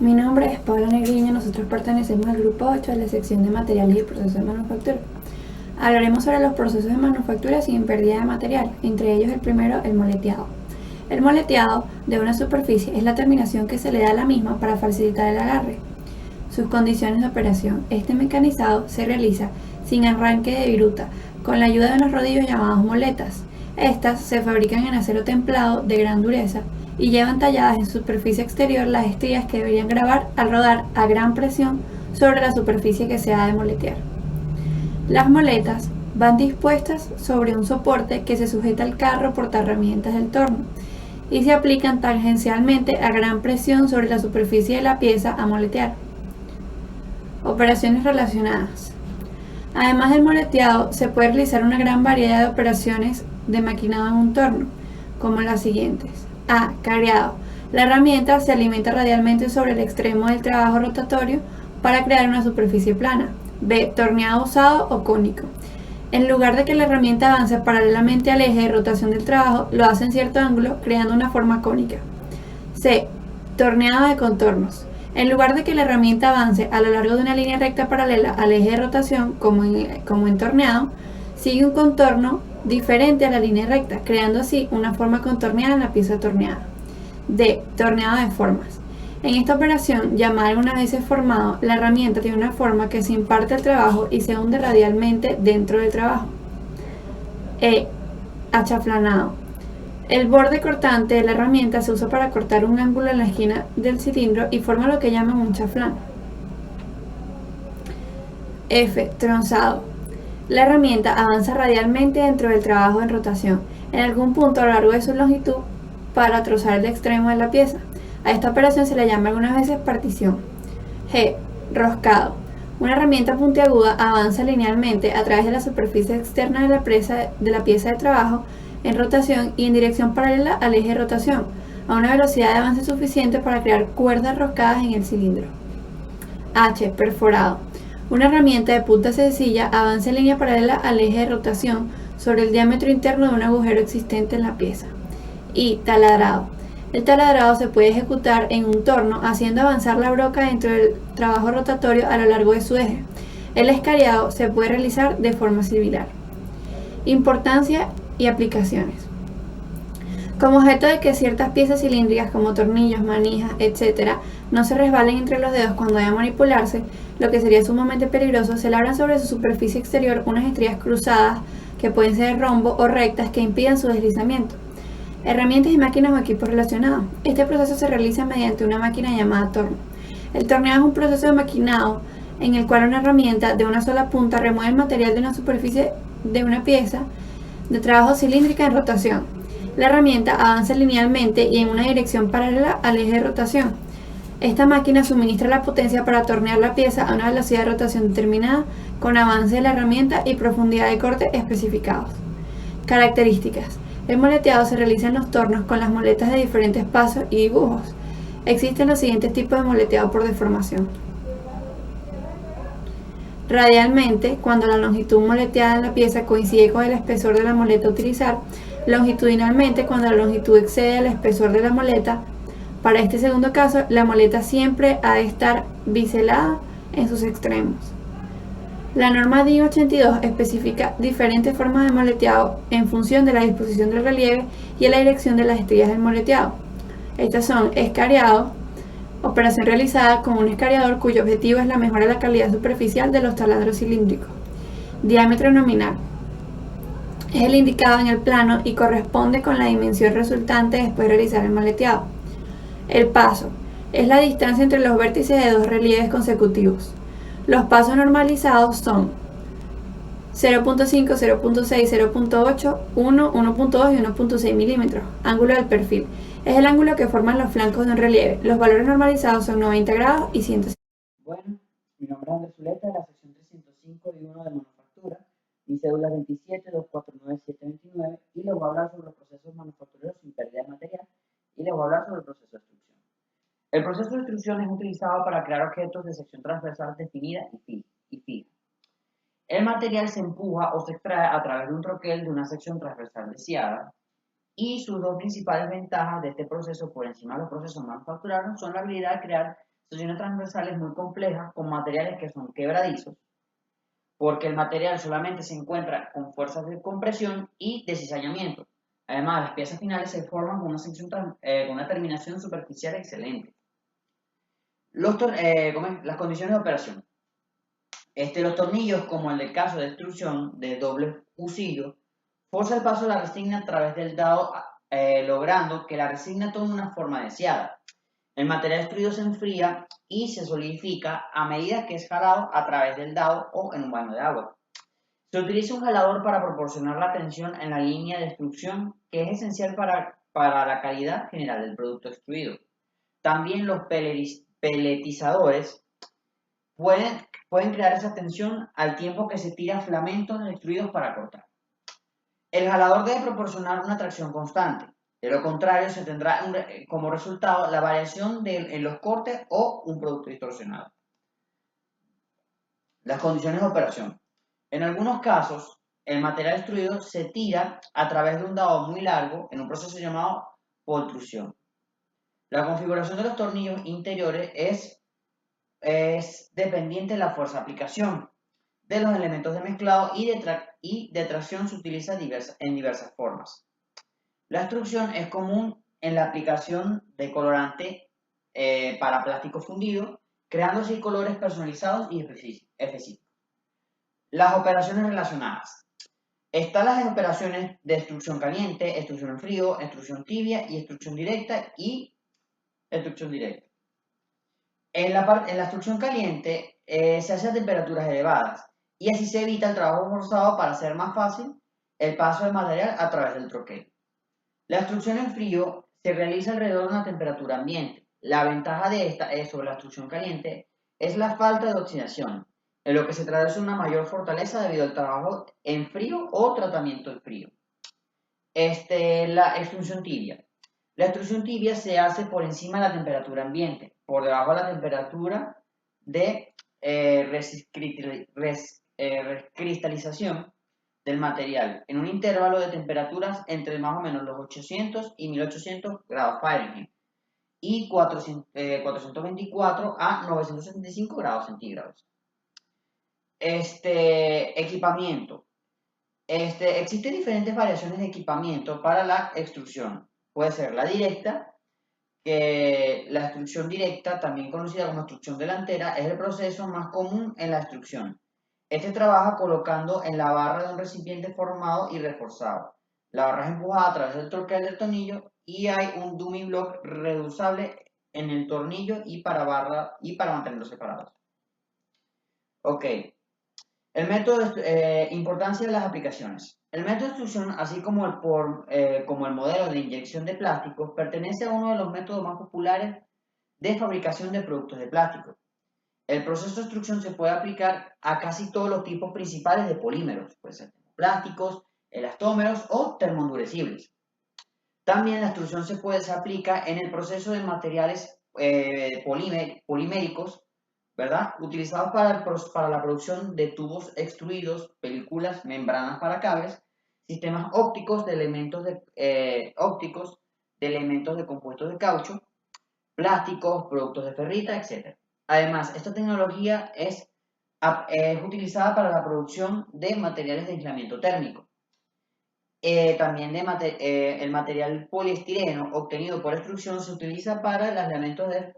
Mi nombre es Paula Negriño, nosotros pertenecemos al grupo 8 de la sección de materiales y procesos de manufactura. Hablaremos sobre los procesos de manufactura sin pérdida de material, entre ellos el primero, el moleteado. El moleteado de una superficie es la terminación que se le da a la misma para facilitar el agarre. Sus condiciones de operación. Este mecanizado se realiza sin arranque de viruta, con la ayuda de unos rodillos llamados moletas. Estas se fabrican en acero templado de gran dureza y llevan talladas en su superficie exterior las estrías que deberían grabar al rodar a gran presión sobre la superficie que se ha de moletear. Las moletas van dispuestas sobre un soporte que se sujeta al carro portaherramientas del torno y se aplican tangencialmente a gran presión sobre la superficie de la pieza a moletear. Operaciones relacionadas. Además del moleteado, se puede realizar una gran variedad de operaciones de maquinado en un torno, como las siguientes. A. Careado. La herramienta se alimenta radialmente sobre el extremo del trabajo rotatorio para crear una superficie plana. B. Torneado usado o cónico. En lugar de que la herramienta avance paralelamente al eje de rotación del trabajo, lo hace en cierto ángulo, creando una forma cónica. C. Torneado de contornos. En lugar de que la herramienta avance a lo largo de una línea recta paralela al eje de rotación, como en torneado, sigue un contorno diferente a la línea recta, creando así una forma contorneada en la pieza torneada. D. Torneado de formas. En esta operación, llamada algunas veces formado, la herramienta tiene una forma que se imparte al trabajo y se hunde radialmente dentro del trabajo. E. Achaflanado. El borde cortante de la herramienta se usa para cortar un ángulo en la esquina del cilindro y forma lo que llaman un chaflán. F. Tronzado. La herramienta avanza radialmente dentro del trabajo en rotación, en algún punto a lo largo de su longitud, para trozar el extremo de la pieza. A esta operación se le llama algunas veces partición. G. Roscado. Una herramienta puntiaguda avanza linealmente a través de la superficie externa de la pieza de trabajo en rotación y en dirección paralela al eje de rotación, a una velocidad de avance suficiente para crear cuerdas roscadas en el cilindro. H. Perforado. Una herramienta de punta sencilla avanza en línea paralela al eje de rotación sobre el diámetro interno de un agujero existente en la pieza. Y. Taladrado. El taladrado se puede ejecutar en un torno haciendo avanzar la broca dentro del trabajo rotatorio a lo largo de su eje. El escariado se puede realizar de forma similar. Importancia y aplicaciones. Como objeto de que ciertas piezas cilíndricas como tornillos, manijas, etc. no se resbalen entre los dedos cuando vayan a manipularse, lo que sería sumamente peligroso, se labran sobre su superficie exterior unas estrías cruzadas que pueden ser de rombo o rectas que impidan su deslizamiento. Herramientas y máquinas o equipos relacionados. Este proceso se realiza mediante una máquina llamada torno. El torneado es un proceso de maquinado en el cual una herramienta de una sola punta remueve el material de una superficie de una pieza de trabajo cilíndrica en rotación. La herramienta avanza linealmente y en una dirección paralela al eje de rotación. Esta máquina suministra la potencia para tornear la pieza a una velocidad de rotación determinada con avance de la herramienta y profundidad de corte especificados. Características. El moleteado se realiza en los tornos con las moletas de diferentes pasos y dibujos. Existen los siguientes tipos de moleteado por deformación. Radialmente, cuando la longitud moleteada en la pieza coincide con el espesor de la moleta a utilizar. Longitudinalmente, cuando la longitud excede el espesor de la moleta. Para este segundo caso, la moleta siempre ha de estar biselada en sus extremos. La norma DIN 82 especifica diferentes formas de moleteado en función de la disposición del relieve y la dirección de las estrías del moleteado. Estas son escariado, operación realizada con un escariador cuyo objetivo es la mejora de la calidad superficial de los taladros cilíndricos. Diámetro nominal. Es el indicado en el plano y corresponde con la dimensión resultante después de realizar el moleteado. El paso. Es la distancia entre los vértices de dos relieves consecutivos. Los pasos normalizados son 0.5, 0.6, 0.8, 1, 1.2 y 1.6 milímetros. Ángulo del perfil. Es el ángulo que forman los flancos de un relieve. Los valores normalizados son 90 grados y 150. Bueno, mi nombre es Andrés Zuleta, de la sección 305 y 1 de manufactura. Mi cédula es 27249729 y les voy a hablar sobre los procesos manufactureros sin pérdida de material y les voy a hablar sobre el proceso de extrusión. El proceso de extrusión es utilizado para crear objetos de sección transversal definida y fija. El material se empuja o se extrae a través de un troquel de una sección transversal deseada y sus dos principales ventajas de este proceso por encima de los procesos manufacturados son la habilidad de crear Secciones transversales muy complejas con materiales que son quebradizos, porque el material solamente se encuentra con fuerzas de compresión y de cizallamiento. Además, las piezas finales se forman con con una terminación superficial excelente. Las condiciones de operación. Los tornillos, como en el caso de extrusión de doble husillo, forza el paso de la resina a través del dado, logrando que la resina tome una forma deseada. El material extruido se enfría y se solidifica a medida que es jalado a través del dado o en un baño de agua. Se utiliza un jalador para proporcionar la tensión en la línea de extrusión, que es esencial para la calidad general del producto extruido. También los peletizadores pueden crear esa tensión al tiempo que se tira filamentos extruidos para cortar. El jalador debe proporcionar una tracción constante. De lo contrario, se tendrá como resultado la variación en los cortes o un producto distorsionado. Las condiciones de operación. En algunos casos, el material extruido se tira a través de un dado muy largo en un proceso llamado pultrusión. La configuración de los tornillos interiores es dependiente de la fuerza de aplicación de los elementos de mezclado y de tracción se utiliza en diversas formas. La extrusión es común en la aplicación de colorante para plástico fundido, creando así colores personalizados y específicos. Las operaciones relacionadas. Están las operaciones de extrusión caliente, extrusión en frío, extrusión tibia y extrusión directa extrusión directa. En la extrusión caliente se hace a temperaturas elevadas y así se evita el trabajo forzado para hacer más fácil el paso del material a través del troquel. La extrusión en frío se realiza alrededor de una temperatura ambiente. La ventaja de esta sobre la extrusión caliente es la falta de oxidación, en lo que se traduce una mayor fortaleza debido al trabajo en frío o tratamiento en frío. La extrusión tibia. La extrusión tibia se hace por encima de la temperatura ambiente, por debajo de la temperatura de recristalización del material, en un intervalo de temperaturas entre más o menos los 800 y 1800 grados Fahrenheit y 424 a 975 grados centígrados. Equipamiento. Existen diferentes variaciones de equipamiento para la extrusión. Puede ser la directa, que la extrusión directa, también conocida como extrusión delantera, es el proceso más común en la extrusión. Trabaja colocando en la barra de un recipiente formado y reforzado. La barra es empujada a través del troquel del tornillo y hay un dummy block reducible en el tornillo y para mantenerlos separados. Ok. Importancia de las aplicaciones. El método de extrusión, así como como el modelo de inyección de plásticos, pertenece a uno de los métodos más populares de fabricación de productos de plástico. El proceso de extrusión se puede aplicar a casi todos los tipos principales de polímeros, puede ser plásticos, elastómeros o termoendurecibles. También la extrusión se aplica en el proceso de materiales poliméricos, ¿verdad? Utilizados para la producción de tubos extruidos, películas, membranas para cables, sistemas ópticos de elementos de compuestos de caucho, plásticos, productos de ferrita, etc. Además, esta tecnología es utilizada para la producción de materiales de aislamiento térmico. También el material poliestireno obtenido por extrusión se utiliza para el aislamiento de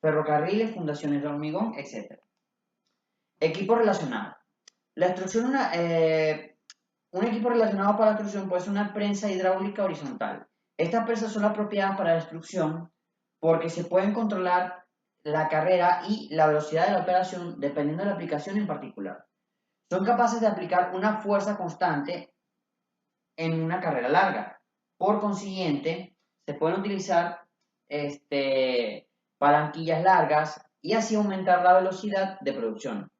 ferrocarriles, fundaciones de hormigón, etc. Equipos relacionados. Un equipo relacionado para la extrusión puede ser una prensa hidráulica horizontal. Estas prensas son apropiadas para la extrusión porque se pueden controlar la carrera y la velocidad de la operación dependiendo de la aplicación en particular. Son capaces de aplicar una fuerza constante en una carrera larga. Por consiguiente, se pueden utilizar palanquillas largas y así aumentar la velocidad de producción.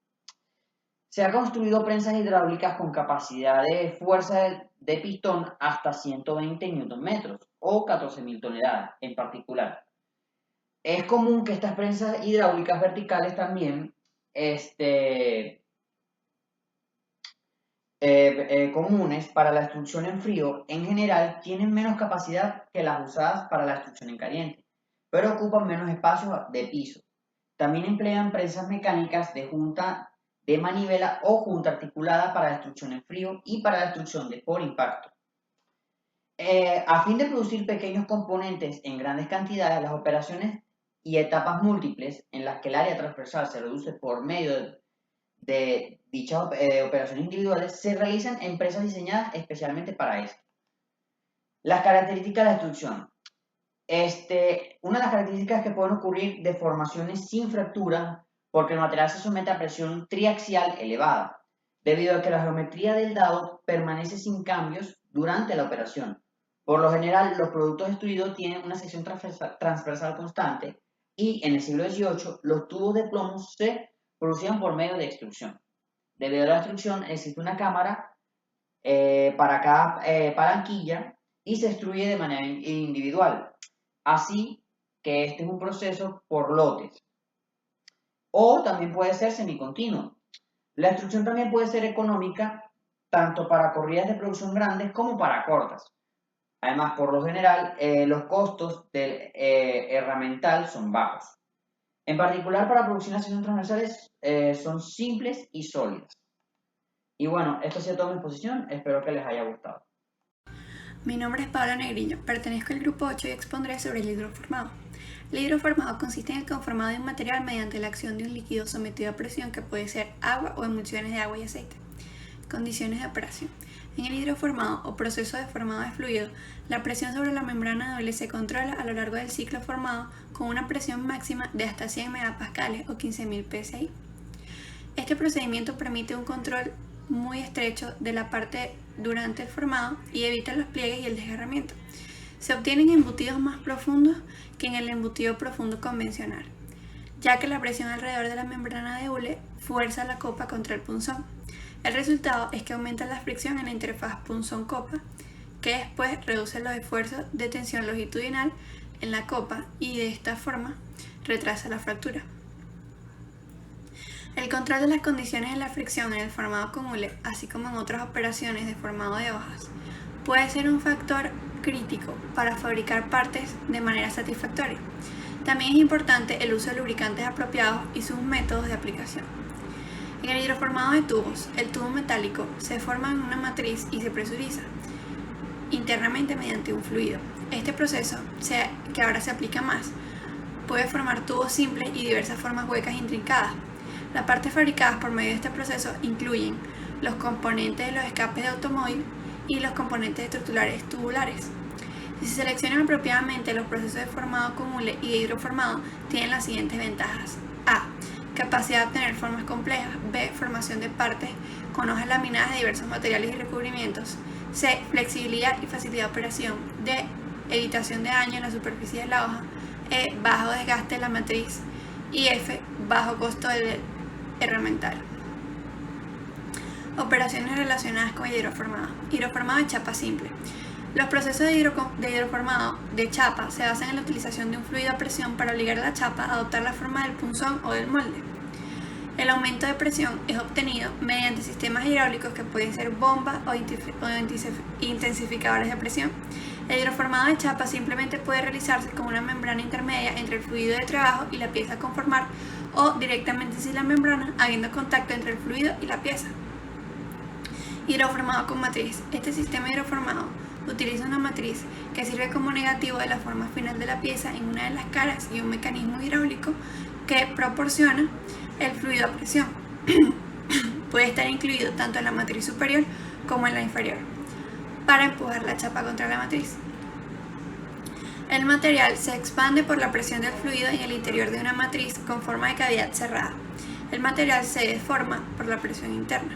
Se han construido prensas hidráulicas con capacidad de fuerza de pistón hasta 120 Nm o 14.000 toneladas en particular. Es común que estas prensas hidráulicas verticales también comunes para la extrusión en frío, en general tienen menos capacidad que las usadas para la extrusión en caliente, pero ocupan menos espacio de piso. También emplean prensas mecánicas de junta de manivela o junta articulada para destrucción en frío y para destrucción por impacto. A fin de producir pequeños componentes en grandes cantidades, las operaciones y etapas múltiples en las que el área transversal se reduce por medio de dichas operaciones individuales se realizan en empresas diseñadas especialmente para esto. Las características de la destrucción. Una de las características es que pueden ocurrir deformaciones sin fractura porque el material se somete a presión triaxial elevada, debido a que la geometría del dado permanece sin cambios durante la operación. Por lo general, los productos destruidos tienen una sección transversal constante y en el siglo XVIII los tubos de plomo se producían por medio de extrusión. Debido a la extrusión existe una cámara para cada palanquilla y se extruye de manera individual. Así que este es un proceso por lotes. O también puede ser semicontinuo. La extrusión también puede ser económica tanto para corridas de producción grandes como para cortas. Además, por lo general, los costos del herramental son bajos. En particular, para producciones transversales son simples y sólidas. Y bueno, esto ha sido toda mi exposición. Espero que les haya gustado. Mi nombre es Paula Negriño, pertenezco al grupo 8 y expondré sobre el hidroformado. El hidroformado consiste en el conformado de un material mediante la acción de un líquido sometido a presión que puede ser agua o emulsiones de agua y aceite. Condiciones de operación. En el hidroformado o proceso de formado de fluido, la presión sobre la membrana doble se controla a lo largo del ciclo formado con una presión máxima de hasta 100 megapascales o 15.000 psi. Este procedimiento permite un control muy estrecho de la parte durante el formado y evita los pliegues y el desgarramiento. Se obtienen embutidos más profundos que en el embutido profundo convencional, ya que la presión alrededor de la membrana de hule fuerza la copa contra el punzón. El resultado es que aumenta la fricción en la interfaz punzón-copa, que después reduce los esfuerzos de tensión longitudinal en la copa y de esta forma retrasa la fractura. El control de las condiciones de la fricción en el formado con hule, así como en otras operaciones de formado de hojas, puede ser un factor crítico para fabricar partes de manera satisfactoria. También es importante el uso de lubricantes apropiados y sus métodos de aplicación. En el hidroformado de tubos, el tubo metálico se forma en una matriz y se presuriza internamente mediante un fluido. Este proceso, que ahora se aplica más, puede formar tubos simples y diversas formas huecas e intrincadas. Las partes fabricadas por medio de este proceso incluyen los componentes de los escapes de automóvil y los componentes estructurales tubulares. Si se seleccionan apropiadamente, los procesos de formado con hule y de hidroformado tienen las siguientes ventajas. A. Capacidad de obtener formas complejas. B. Formación de partes con hojas laminadas de diversos materiales y recubrimientos. C. Flexibilidad y facilidad de operación. D. Evitación de daño en la superficie de la hoja. E. Bajo desgaste de la matriz. Y F. Bajo costo del herramental. Operaciones relacionadas con el hidroformado. Hidroformado de chapa simple. Los procesos de hidroformado de chapa se basan en la utilización de un fluido a presión para obligar a la chapa a adoptar la forma del punzón o del molde. El aumento de presión es obtenido mediante sistemas hidráulicos que pueden ser bombas o intensificadores de presión. El hidroformado de chapa simplemente puede realizarse con una membrana intermedia entre el fluido de trabajo y la pieza a conformar o directamente sin la membrana, habiendo contacto entre el fluido y la pieza. Hidroformado con matriz. Este sistema hidroformado utiliza una matriz que sirve como negativo de la forma final de la pieza en una de las caras y un mecanismo hidráulico que proporciona el fluido a presión. Puede estar incluido tanto en la matriz superior como en la inferior para empujar la chapa contra la matriz. El material se expande por la presión del fluido en el interior de una matriz con forma de cavidad cerrada. El material se deforma por la presión interna.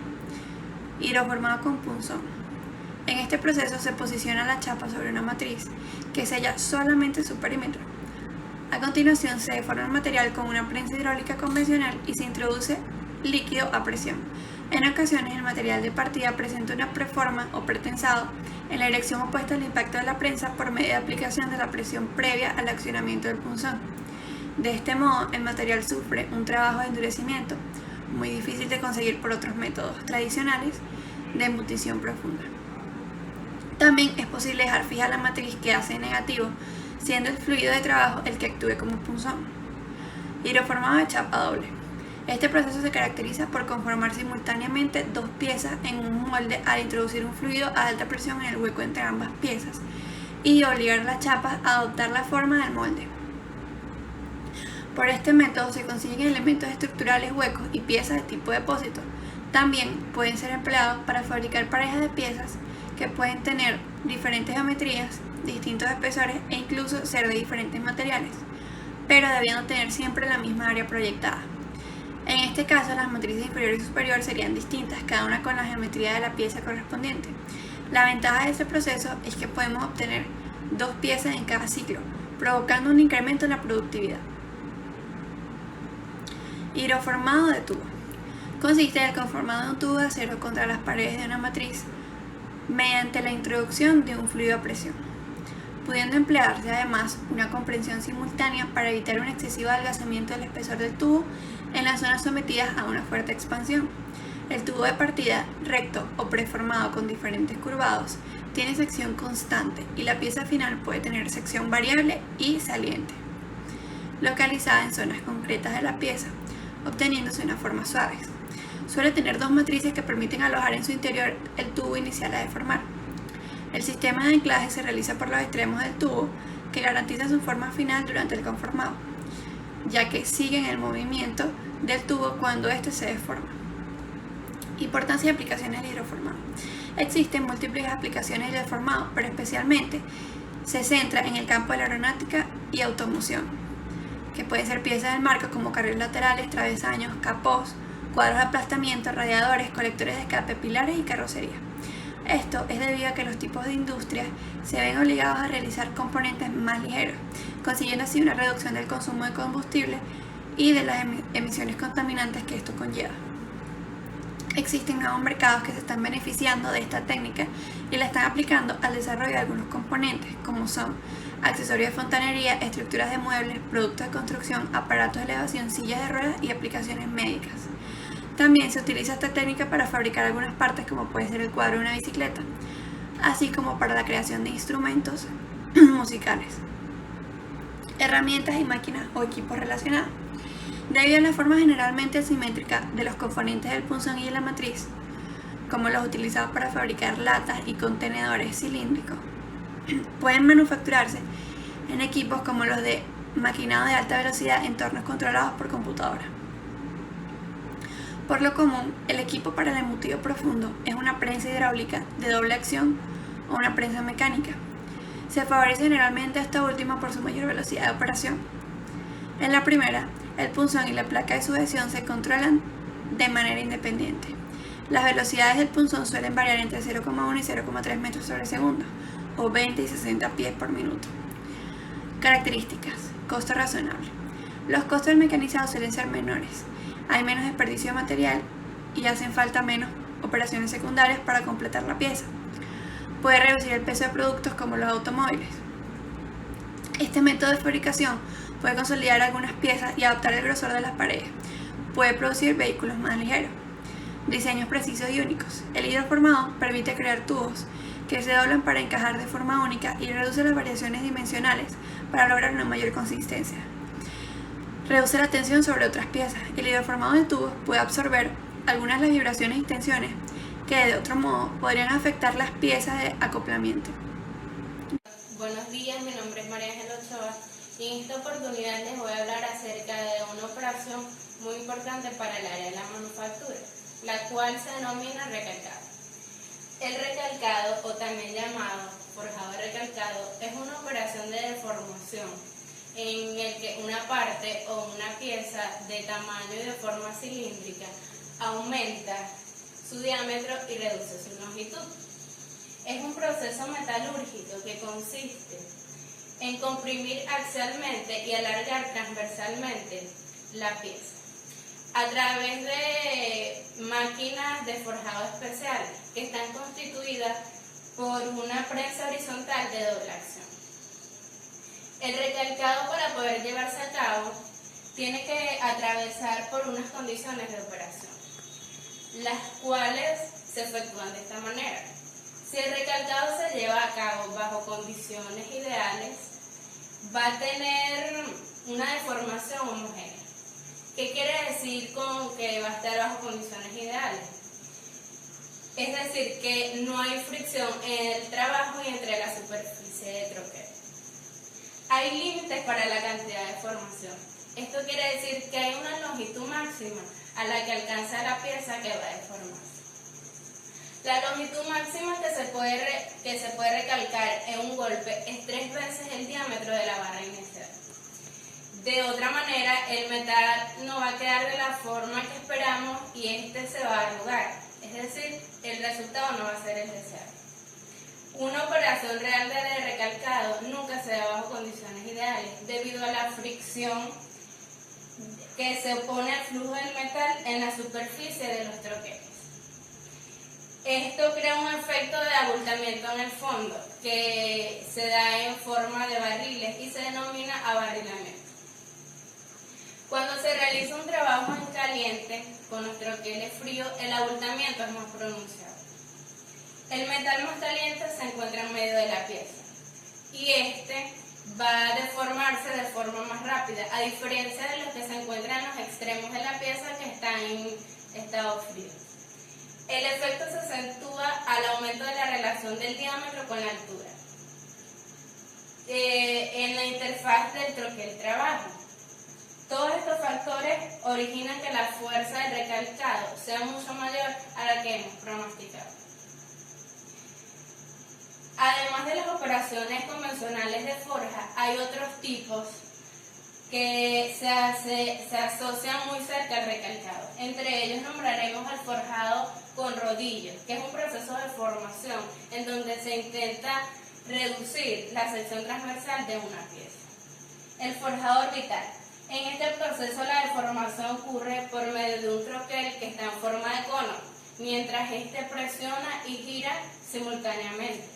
Hidroformado con punzón. En este proceso se posiciona la chapa sobre una matriz que sella solamente su perímetro. A continuación se deforma el material con una prensa hidráulica convencional y se introduce líquido a presión. En ocasiones el material de partida presenta una preforma o pretensado en la dirección opuesta al impacto de la prensa por medio de aplicación de la presión previa al accionamiento del punzón. De este modo el material sufre un trabajo de endurecimiento muy difícil de conseguir por otros métodos tradicionales de embutición profunda. También es posible dejar fija la matriz que hace negativo, siendo el fluido de trabajo el que actúe como punzón. Hidroformado de chapa doble. Este proceso se caracteriza por conformar simultáneamente dos piezas en un molde al introducir un fluido a alta presión en el hueco entre ambas piezas y obligar las chapas a adoptar la forma del molde. Por este método se consiguen elementos estructurales huecos y piezas de tipo depósito. También pueden ser empleados para fabricar parejas de piezas que pueden tener diferentes geometrías, distintos espesores e incluso ser de diferentes materiales, pero debiendo tener siempre la misma área proyectada. En este caso, las matrices inferior y superior serían distintas, cada una con la geometría de la pieza correspondiente. La ventaja de este proceso es que podemos obtener dos piezas en cada ciclo, provocando un incremento en la productividad. Hidroformado de tubo. Consiste en el conformado de un tubo de acero contra las paredes de una matriz mediante la introducción de un fluido a presión, pudiendo emplearse además una compresión simultánea para evitar un excesivo adelgazamiento del espesor del tubo en las zonas sometidas a una fuerte expansión. El tubo de partida, recto o preformado con diferentes curvados, tiene sección constante y la pieza final puede tener sección variable y saliente, localizada en zonas concretas de la pieza, obteniéndose una forma suave. Suele tener dos matrices que permiten alojar en su interior el tubo inicial a deformar. El sistema de anclaje se realiza por los extremos del tubo, que garantiza su forma final durante el conformado, ya que siguen el movimiento del tubo cuando éste se deforma. Importancia y aplicaciones del hidroformado. Existen múltiples aplicaciones del hidroformado, pero especialmente se centra en el campo de la aeronáutica y automoción, que pueden ser piezas del marco como carriles laterales, travesaños, capós, cuadros de aplastamiento, radiadores, colectores de escape, pilares y carrocería. Esto es debido a que los tipos de industrias se ven obligados a realizar componentes más ligeros, consiguiendo así una reducción del consumo de combustible y de las emisiones contaminantes que esto conlleva. Existen nuevos mercados que se están beneficiando de esta técnica y la están aplicando al desarrollo de algunos componentes, como son accesorios de fontanería, estructuras de muebles, productos de construcción, aparatos de elevación, sillas de ruedas y aplicaciones médicas. También se utiliza esta técnica para fabricar algunas partes, como puede ser el cuadro de una bicicleta, así como para la creación de instrumentos musicales, herramientas y máquinas o equipos relacionados. Debido a la forma generalmente asimétrica de los componentes del punzón y de la matriz, como los utilizados para fabricar latas y contenedores cilíndricos, pueden manufacturarse en equipos como los de maquinado de alta velocidad en entornos controlados por computadora. Por lo común, el equipo para el embutido profundo es una prensa hidráulica de doble acción o una prensa mecánica. Se favorece generalmente esta última por su mayor velocidad de operación. En la primera, el punzón y la placa de sujeción se controlan de manera independiente. Las velocidades del punzón suelen variar entre 0,1 y 0,3 metros sobre segundo, o 20 y 60 pies por minuto. Características. Costo razonable. Los costos del mecanizado suelen ser menores. Hay menos desperdicio de material y hacen falta menos operaciones secundarias para completar la pieza. Puede reducir el peso de productos como los automóviles. Este método de fabricación puede consolidar algunas piezas y adaptar el grosor de las paredes. Puede producir vehículos más ligeros. Diseños precisos y únicos. El hidroformado permite crear tubos que se doblan para encajar de forma única y reduce las variaciones dimensionales para lograr una mayor consistencia. Reduce la tensión sobre otras piezas. El hidroformado de tubos puede absorber algunas de las vibraciones y tensiones que de otro modo podrían afectar las piezas de acoplamiento. Buenos días, mi nombre es María Ángela Ochoa y en esta oportunidad les voy a hablar acerca de una operación muy importante para el área de la manufactura, la cual se denomina recalcado. El recalcado, o también llamado forjado recalcado, es una operación de deformación en el que una parte o una pieza de tamaño y de forma cilíndrica aumenta su diámetro y reduce su longitud. Es un proceso metalúrgico que consiste en comprimir axialmente y alargar transversalmente la pieza a través de máquinas de forjado especial que están constituidas por una prensa horizontal de doble acción. El recalcado, para poder llevarse a cabo, tiene que atravesar por unas condiciones de operación, las cuales se efectúan de esta manera. Si el recalcado se lleva a cabo bajo condiciones ideales, va a tener una deformación homogénea. ¿Qué quiere decir con que va a estar bajo condiciones ideales? Es decir, que no hay fricción en el trabajo y entre la superficie de troquel. Hay límites para la cantidad de formación. Esto quiere decir que hay una longitud máxima a la que alcanza la pieza que va a deformarse. La longitud máxima que se puede recalcar en un golpe es 3 veces el diámetro de la barra inicial. De otra manera, el metal no va a quedar de la forma que esperamos y este se va a arrugar, es decir, el resultado no va a ser el deseado. Una operación real de recalcado nunca se da bajo condiciones ideales debido a la fricción que se opone al flujo del metal en la superficie de los troqueles. Esto crea un efecto de abultamiento en el fondo que se da en forma de barriles y se denomina abarrilamiento. Cuando se realiza un trabajo en caliente con los troqueles fríos, el abultamiento es más pronunciado. El metal más caliente se encuentra en medio de la pieza y este va a deformarse de forma más rápida, a diferencia de los que se encuentran en los extremos de la pieza que están en estado frío. El efecto se acentúa al aumento de la relación del diámetro con la altura en la interfaz del troquel trabajo. Todos estos factores originan que la fuerza del recalcado sea mucho mayor a la que hemos pronosticado. Además de las operaciones convencionales de forja, hay otros tipos que se asocian muy cerca al recalcado. Entre ellos nombraremos el forjado con rodillos, que es un proceso de formación en donde se intenta reducir la sección transversal de una pieza. El forjado orbital. En este proceso la deformación ocurre por medio de un troquel que está en forma de cono, mientras este presiona y gira simultáneamente.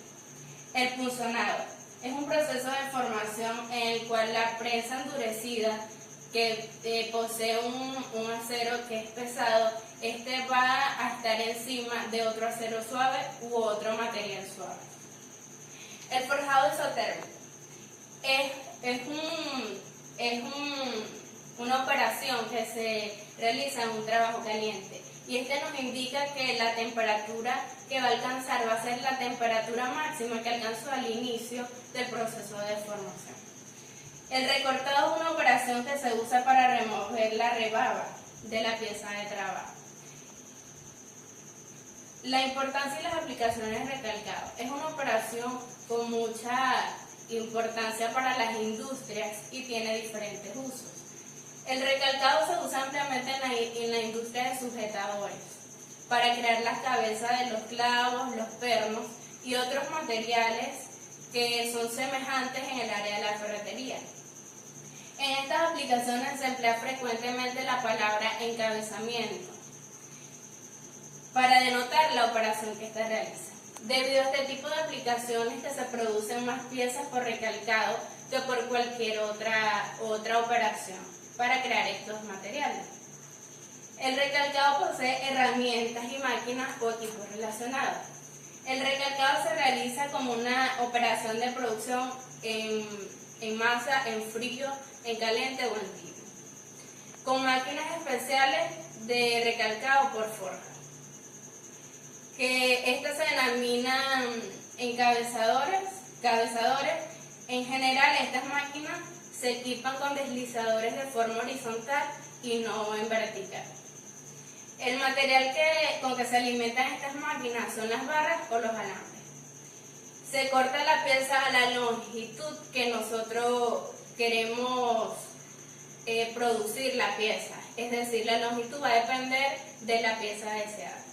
El punzonado es un proceso de formación en el cual la presa endurecida que posee un acero que es pesado, este va a estar encima de otro acero suave u otro material suave. El forjado isotérmico es una operación que se realiza en un trabajo caliente y este nos indica que la temperatura que va a alcanzar va a ser la temperatura máxima que alcanzó al inicio del proceso de deformación. El recortado es una operación que se usa para remover la rebaba de la pieza de trabajo. La importancia y las aplicaciones de recalcado. Es una operación con mucha importancia para las industrias y tiene diferentes usos. El recalcado se usa ampliamente en la industria de sujetadores para crear las cabezas de los clavos, los pernos y otros materiales que son semejantes en el área de la ferretería. En estas aplicaciones se emplea frecuentemente la palabra encabezamiento para denotar la operación que se realiza. Debido a este tipo de aplicaciones que se producen más piezas por recalcado que por cualquier otra operación para crear estos materiales. El recalcado posee herramientas y máquinas o equipos relacionados. El recalcado se realiza como una operación de producción en masa, en frío, en caliente o en tibio, con máquinas especiales de recalcado por forja, que estas se denominan cabezadores. En general, estas máquinas se equipan con deslizadores de forma horizontal y no en vertical. El material con que se alimentan estas máquinas son las barras o los alambres. Se corta la pieza a la longitud que nosotros queremos producir la pieza, es decir, la longitud va a depender de la pieza deseada.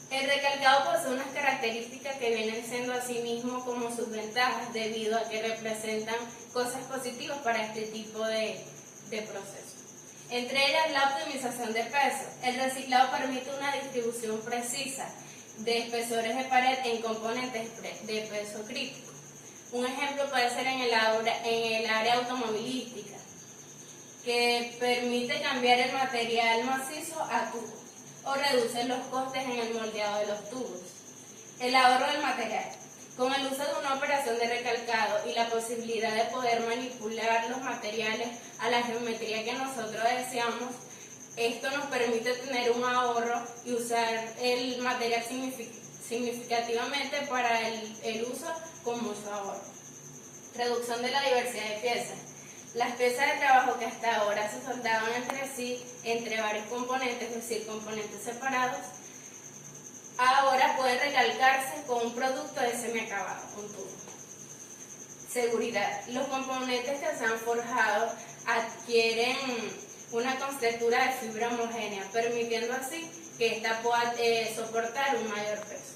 El recalcado posee unas características que vienen siendo asimismo como sus ventajas debido a que representan cosas positivas para este tipo de proceso. Entre ellas la optimización de peso. El reciclado permite una distribución precisa de espesores de pared en componentes de peso crítico. Un ejemplo puede ser en el área automovilística, que permite cambiar el material macizo a tubo o reduce los costes en el moldeado de los tubos. El ahorro del material. Con el uso de una operación de recalcado y la posibilidad de poder manipular los materiales a la geometría que nosotros deseamos, esto nos permite tener un ahorro y usar el material significativamente para el uso con mucho ahorro. Reducción de la diversidad de piezas. Las piezas de trabajo que hasta ahora se soldaban entre sí, entre varios componentes, es decir, componentes separados, ahora pueden recalcarse con un producto de semiacabado, un tubo. Seguridad. Los componentes que se han forjado adquieren una contextura de fibra homogénea, permitiendo así que ésta pueda soportar un mayor peso.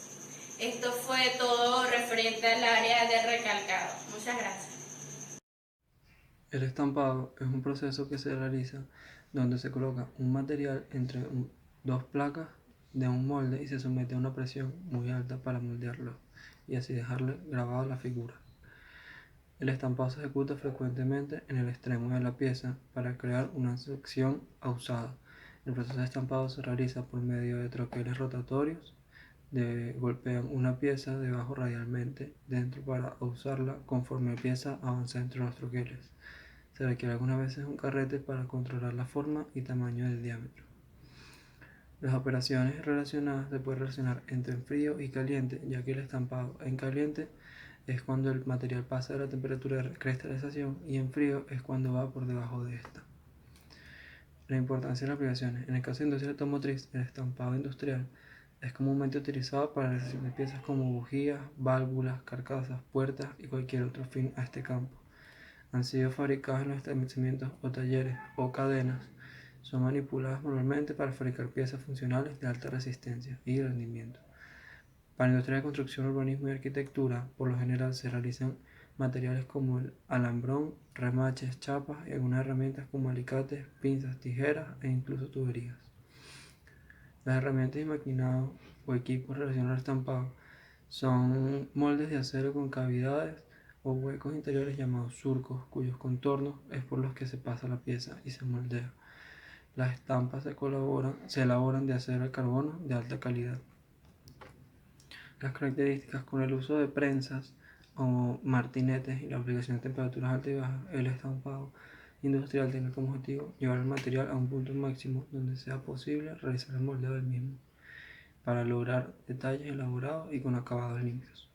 Esto fue todo referente al área de recalcado. Muchas gracias. El estampado es un proceso que se realiza donde se coloca un material entre dos placas de un molde y se somete a una presión muy alta para moldearlo y así dejarle grabada la figura. El estampado se ejecuta frecuentemente en el extremo de la pieza para crear una sección ausada. El proceso de estampado se realiza por medio de troqueles rotatorios. Golpean una pieza debajo radialmente dentro para ausarla conforme la pieza avanza entre los troqueles. Se requiere algunas veces un carrete para controlar la forma y tamaño del diámetro. Las operaciones relacionadas se pueden relacionar entre en frío y caliente, ya que el estampado en caliente es cuando el material pasa de la temperatura de cristalización y en frío es cuando va por debajo de esta. La importancia de las aplicaciones. En el caso de industria automotriz, el estampado industrial es comúnmente utilizado para la realización de piezas como bujías, válvulas, carcasas, puertas y cualquier otro fin a este campo. Han sido fabricados en los establecimientos o talleres o cadenas. Son manipuladas manualmente para fabricar piezas funcionales de alta resistencia y rendimiento. Para la industria de construcción, urbanismo y arquitectura, por lo general se realizan materiales como el alambrón, remaches, chapas y algunas herramientas como alicates, pinzas, tijeras e incluso tuberías. Las herramientas y maquinados o equipos relacionados al estampado son moldes de acero con cavidades o huecos interiores llamados surcos, cuyos contornos es por los que se pasa la pieza y se moldea. Las estampas se elaboran de acero al carbono de alta calidad. Las características: con el uso de prensas o martinetes y la aplicación de temperaturas altas y bajas, el estampado industrial tiene como objetivo llevar el material a un punto máximo donde sea posible realizar el moldeo del mismo, para lograr detalles elaborados y con acabados limpios.